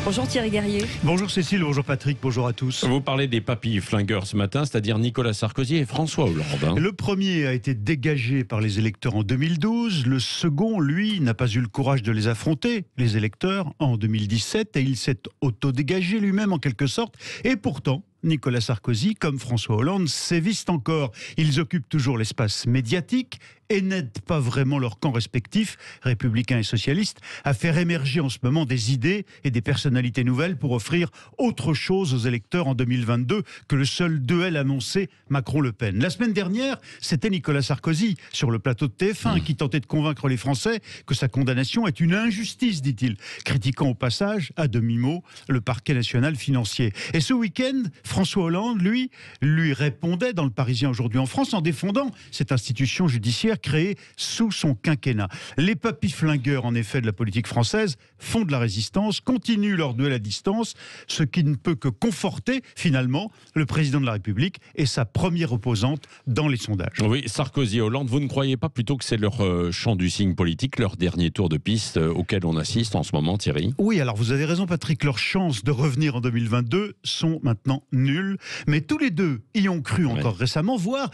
Bonjour Thierry Guerrier. Bonjour Cécile, bonjour Patrick, bonjour à tous. Vous parlez des papilles flingueurs ce matin, c'est-à-dire Nicolas Sarkozy et François Hollande. Le premier a été dégagé par les électeurs en 2012. Le second, lui, n'a pas eu le courage de les affronter, les électeurs, en 2017. Et il s'est auto-dégagé lui-même en quelque sorte. Et pourtant, Nicolas Sarkozy, comme François Hollande, sévissent encore. Ils occupent toujours l'espace médiatique et n'aident pas vraiment leur camp respectif, républicains et socialistes, à faire émerger en ce moment des idées et des personnalités nouvelles pour offrir autre chose aux électeurs en 2022 que le seul duel annoncé Macron-Le Pen. La semaine dernière, c'était Nicolas Sarkozy sur le plateau de TF1 qui tentait de convaincre les Français que sa condamnation est une injustice, dit-il, critiquant au passage, à demi-mot, le parquet national financier. Et ce week-end, François Hollande, lui répondait dans le Parisien aujourd'hui en France en défendant cette institution judiciaire créée sous son quinquennat. Les papis flingueurs, en effet, de la politique française font de la résistance, continuent leur duel à distance, ce qui ne peut que conforter, finalement, le président de la République et sa première opposante dans les sondages. Oui, Sarkozy et Hollande, vous ne croyez pas plutôt que c'est leur champ du signe politique, leur dernier tour de piste auquel on assiste en ce moment, Thierry? Oui, alors vous avez raison Patrick, leurs chances de revenir en 2022 sont maintenant nulles, mais tous les deux y ont cru encore récemment, voire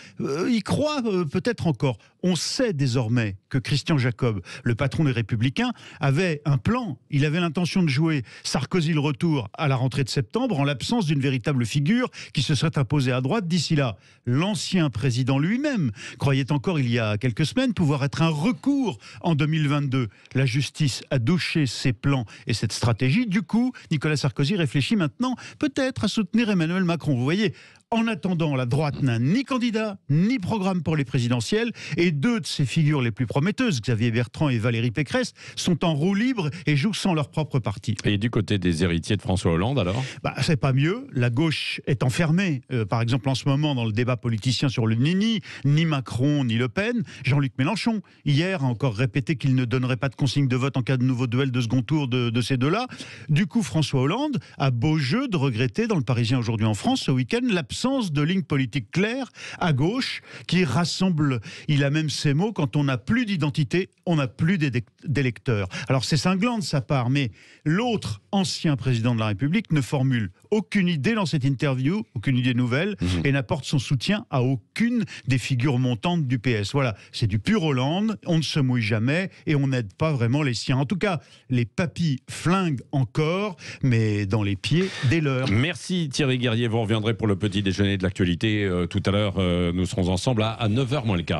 y croient peut-être encore. On sait désormais que Christian Jacob, le patron des Républicains, avait un plan. Il avait l'intention de jouer Sarkozy le retour à la rentrée de septembre en l'absence d'une véritable figure qui se serait imposée à droite d'ici là. L'ancien président lui-même croyait encore il y a quelques semaines pouvoir être un recours en 2022. La justice a douché ses plans et cette stratégie. Du coup, Nicolas Sarkozy réfléchit maintenant peut-être à soutenir Emmanuel Macron. Vous voyez, en attendant, la droite n'a ni candidat, ni programme pour les présidentielles, et deux de ses figures les plus prometteuses, Xavier Bertrand et Valérie Pécresse, sont en roue libre et jouent sans leur propre parti. Et du côté des héritiers de François Hollande, alors? C'est pas mieux. La gauche est enfermée. Par exemple, en ce moment, dans le débat politicien sur le Nini, ni Macron, ni Le Pen. Jean-Luc Mélenchon, hier, a encore répété qu'il ne donnerait pas de consigne de vote en cas de nouveau duel de second tour de ces deux-là. Du coup, François Hollande a beau jeu de regretter, dans le Parisien aujourd'hui en France, ce week-end, l'absence de ligne politique claire à gauche qui rassemble, il a même ces mots, quand on n'a plus d'identité, on n'a plus d'électeurs. Alors c'est cinglant de sa part, mais l'autre ancien président de la République ne formule aucune idée dans cette interview, aucune idée nouvelle, et n'apporte son soutien à aucune des figures montantes du PS. Voilà, c'est du pur Hollande, on ne se mouille jamais et on n'aide pas vraiment les siens. En tout cas, les papis flinguent encore, mais dans les pieds des leurs. Merci Thierry Guerrier, vous reviendrez pour le petit déjeuner de l'actualité tout à l'heure. Nous serons ensemble à 9h moins le quart.